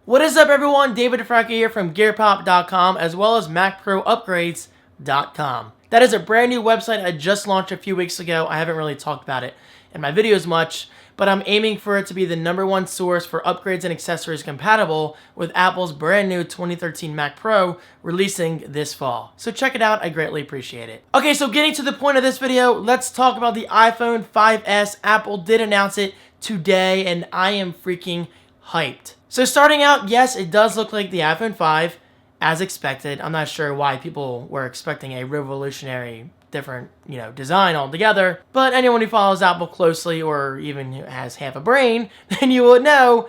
What is up, everyone? David Franco here from GearPop.com as well as MacProUpgrades.com. That is a brand new website I just launched a few weeks ago. I haven't really talked about it in my videos much, but I'm aiming for it to be the #1 source for upgrades and accessories compatible with Apple's brand new 2013 Mac Pro releasing this fall. So check it out, I greatly appreciate it. Okay, so getting to the point of this video, let's talk about the iPhone 5S. Apple did announce it today and I am freaking hyped. So starting out, yes, it does look like the iPhone 5 as expected. I'm not sure why people were expecting a revolutionary different, design altogether. But anyone who follows Apple closely or even has half a brain, then you would know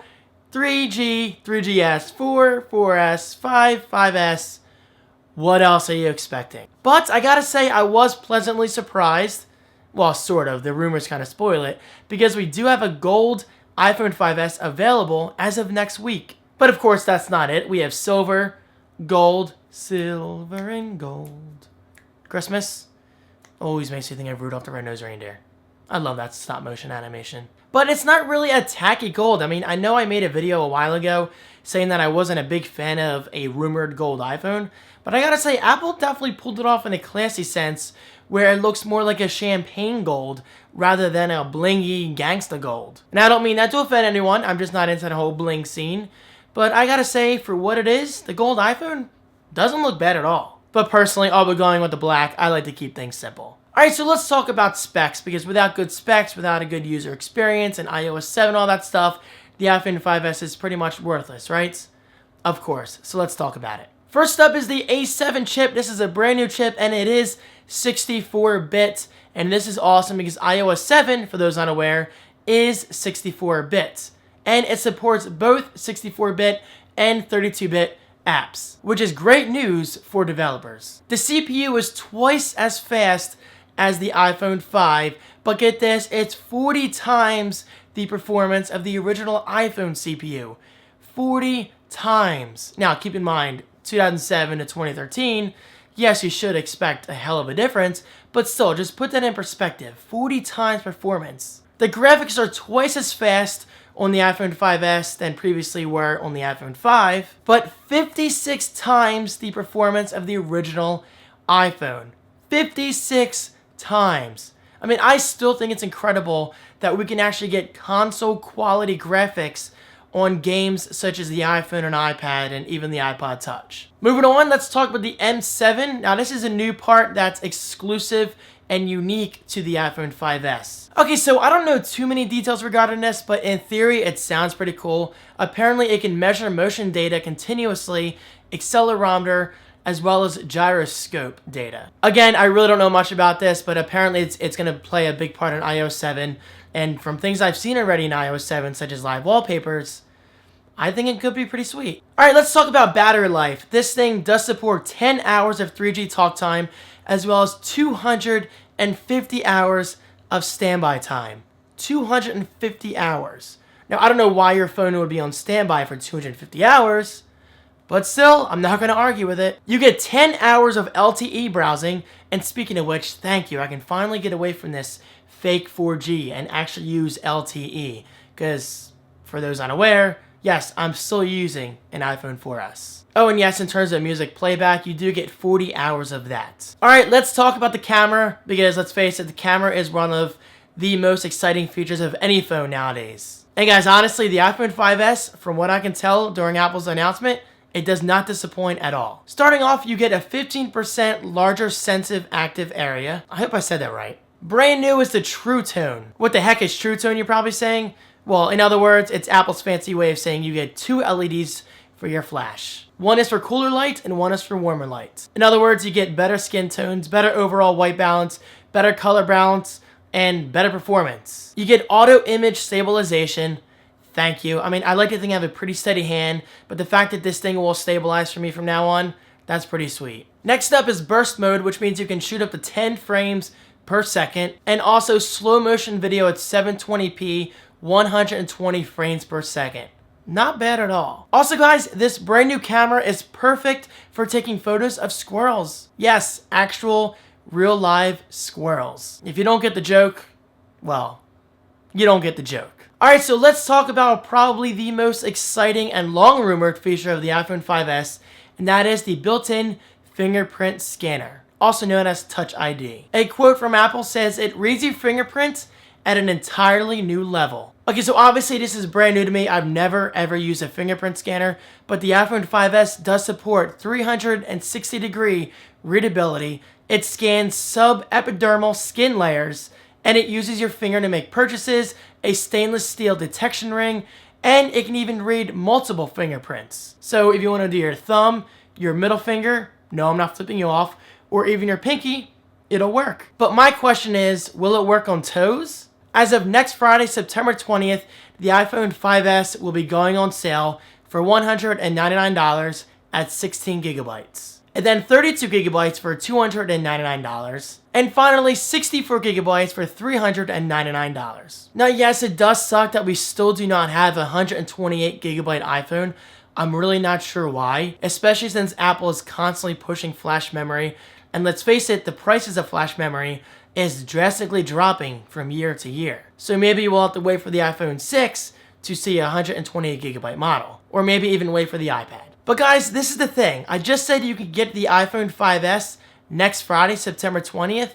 3G, 3GS, 4, 4S, 5, 5S. What else are you expecting? But I gotta say, I was pleasantly surprised. Well, sort of. The rumors kind of spoil it. Because we do have a gold iPhone 5S available as of next week. But of course, that's not it. We have silver, gold, silver and gold. Christmas always makes me think of Rudolph the Red-Nosed Reindeer. I love that stop motion animation. But it's not really a tacky gold. I mean, I know I made a video a while ago saying that I wasn't a big fan of a rumored gold iPhone. But I gotta say, Apple definitely pulled it off in a classy sense where it looks more like a champagne gold rather than a blingy gangsta gold. And I don't mean that to offend anyone, I'm just not into the whole bling scene. But I gotta say, for what it is, the gold iPhone doesn't look bad at all. But personally, I'll be going with the black. I like to keep things simple. Alright, so let's talk about specs, because without good specs, without a good user experience and iOS 7, all that stuff, the iPhone 5S is pretty much worthless, right? Of course, so let's talk about it. First up is the A7 chip. This is a brand new chip and it is 64-bit. And this is awesome because iOS 7, for those unaware, is 64-bit. And it supports both 64-bit and 32-bit apps, which is great news for developers. The CPU is twice as fast as the iPhone 5, but get this, it's 40 times the performance of the original iPhone CPU. 40 times. Now, keep in mind, 2007 to 2013, yes, you should expect a hell of a difference, but still, just put that in perspective. 40 times performance. The graphics are twice as fast on the iPhone 5S than previously were on the iPhone 5, but 56 times the performance of the original iPhone. 56 times. I mean, I still think it's incredible that we can actually get console quality graphics on games such as the iPhone and iPad and even the iPod Touch. Moving on, let's talk about the M7. Now, this is a new part that's exclusive and unique to the iPhone 5S. Okay, so I don't know too many details regarding this, but in theory, it sounds pretty cool. Apparently, it can measure motion data continuously, accelerometer, as well as gyroscope data. Again, I really don't know much about this, but apparently it's going to play a big part in iOS 7. And from things I've seen already in iOS 7, such as live wallpapers, I think it could be pretty sweet. Alright, let's talk about battery life. This thing does support 10 hours of 3G talk time, as well as 250 hours of standby time. 250 hours. Now, I don't know why your phone would be on standby for 250 hours, but still, I'm not going to argue with it. You get 10 hours of LTE browsing, and speaking of which, thank you, I can finally get away from this fake 4G and actually use LTE, because for those unaware, yes, I'm still using an iPhone 4S. Oh, and yes, in terms of music playback, you do get 40 hours of that. Alright, let's talk about the camera, because let's face it, the camera is one of the most exciting features of any phone nowadays. And guys, honestly, the iPhone 5S, from what I can tell during Apple's announcement, it does not disappoint at all. Starting off, you get a 15% larger sensitive active area. I hope I said that right. Brand new is the True Tone. What the heck is True Tone, you're probably saying? Well, in other words, it's Apple's fancy way of saying you get 2 LEDs for your flash. One is for cooler light and one is for warmer light. In other words, you get better skin tones, better overall white balance, better color balance, and better performance. You get auto image stabilization. Thank you. I mean, I like to think I have a pretty steady hand, but the fact that this thing will stabilize for me from now on, that's pretty sweet. Next up is burst mode, which means you can shoot up to 10 frames per second, and also slow motion video at 720p, 120 frames per second. Not bad at all. Also, guys, this brand new camera is perfect for taking photos of squirrels. Yes, actual, real live squirrels. If you don't get the joke, well, you don't get the joke. Alright, so let's talk about probably the most exciting and long-rumored feature of the iPhone 5S, and that is the built-in fingerprint scanner, also known as Touch ID. A quote from Apple says it reads your fingerprint at an entirely new level. Okay, so obviously this is brand new to me. I've never ever used a fingerprint scanner, but the iPhone 5S does support 360-degree readability. It scans subepidermal skin layers, and it uses your finger to make purchases, a stainless steel detection ring, and it can even read multiple fingerprints. So if you want to do your thumb, your middle finger, no, I'm not flipping you off, or even your pinky, it'll work. But my question is, will it work on toes? As of next Friday, September 20th, the iPhone 5S will be going on sale for $199 at 16 gigabytes. And then 32 gigabytes for $299. And finally, 64 gigabytes for $399. Now, yes, it does suck that we still do not have a 128 gigabyte iPhone. I'm really not sure why, especially since Apple is constantly pushing flash memory. And let's face it, the prices of flash memory is drastically dropping from year to year. So maybe we'll have to wait for the iPhone 6 to see a 128 gigabyte model. Or maybe even wait for the iPad. But guys, this is the thing. I just said you could get the iPhone 5S next Friday, September 20th.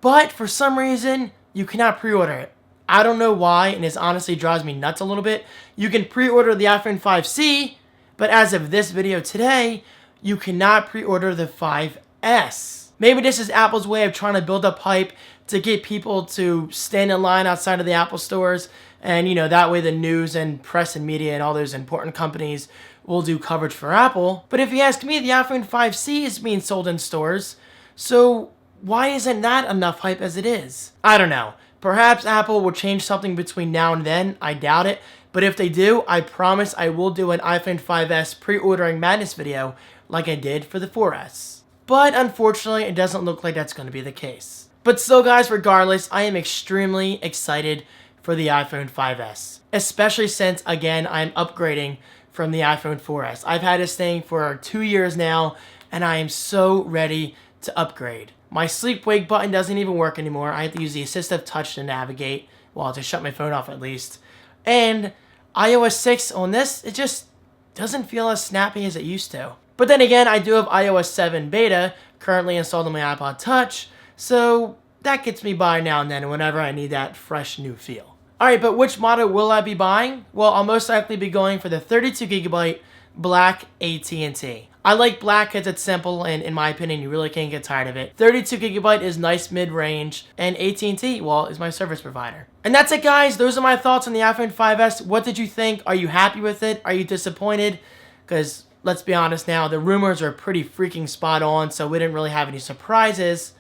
But for some reason, you cannot pre-order it. I don't know why, and this honestly drives me nuts a little bit. You can pre-order the iPhone 5C, but as of this video today, you cannot pre-order the 5S. Maybe this is Apple's way of trying to build up hype to get people to stand in line outside of the Apple stores. And, you know, that way the news and press and media and all those important companies will do coverage for Apple. But if you ask me, the iPhone 5C is being sold in stores. So why isn't that enough hype as it is? I don't know. Perhaps Apple will change something between now and then. I doubt it. But if they do, I promise I will do an iPhone 5S pre-ordering madness video like I did for the 4S. But unfortunately, it doesn't look like that's going to be the case. But still, guys, regardless, I am extremely excited for the iPhone 5S. Especially since, again, I'm upgrading from the iPhone 4S. I've had this thing for 2 years now, and I am so ready to upgrade. My sleep-wake button doesn't even work anymore. I have to use the assistive touch to navigate, well, to shut my phone off at least. And iOS 6 on this, it just doesn't feel as snappy as it used to. But then again, I do have iOS 7 beta currently installed on my iPod Touch, so that gets me by now and then whenever I need that fresh new feel. Alright, but which model will I be buying? Well, I'll most likely be going for the 32GB black AT&T. I like black because it's simple, and in my opinion, you really can't get tired of it. 32GB is nice mid-range, and AT&T, well, is my service provider. And that's it, guys. Those are my thoughts on the iPhone 5S. What did you think? Are you happy with it? Are you disappointed? Because, let's be honest now, the rumors are pretty freaking spot on, so we didn't really have any surprises.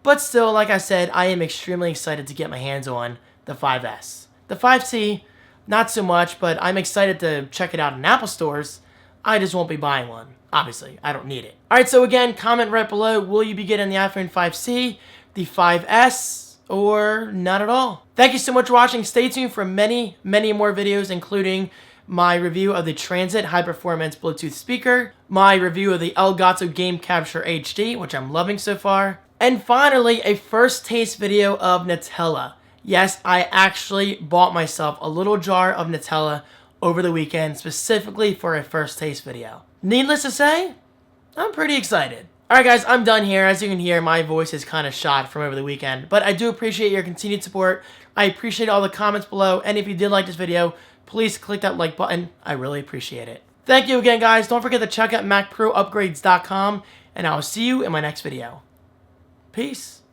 But still, like I said, I am extremely excited to get my hands on the 5S. The 5C, not so much, but I'm excited to check it out in Apple stores. I just won't be buying one. Obviously, I don't need it. Alright, so again, comment right below. Will you be getting the iPhone 5C, the 5S, or not at all? Thank you so much for watching. Stay tuned for many, many more videos, including my review of the Transit high-performance Bluetooth speaker, my review of the Elgato Game Capture HD, which I'm loving so far, and finally, a first taste video of Nutella. Yes, I actually bought myself a little jar of Nutella over the weekend, specifically for a first taste video. Needless to say, I'm pretty excited. Alright guys, I'm done here. As you can hear, my voice is kind of shot from over the weekend, but I do appreciate your continued support. I appreciate all the comments below, and if you did like this video, please click that like button. I really appreciate it. Thank you again, guys. Don't forget to check out MacProUpgrades.com, and I'll see you in my next video. Peace.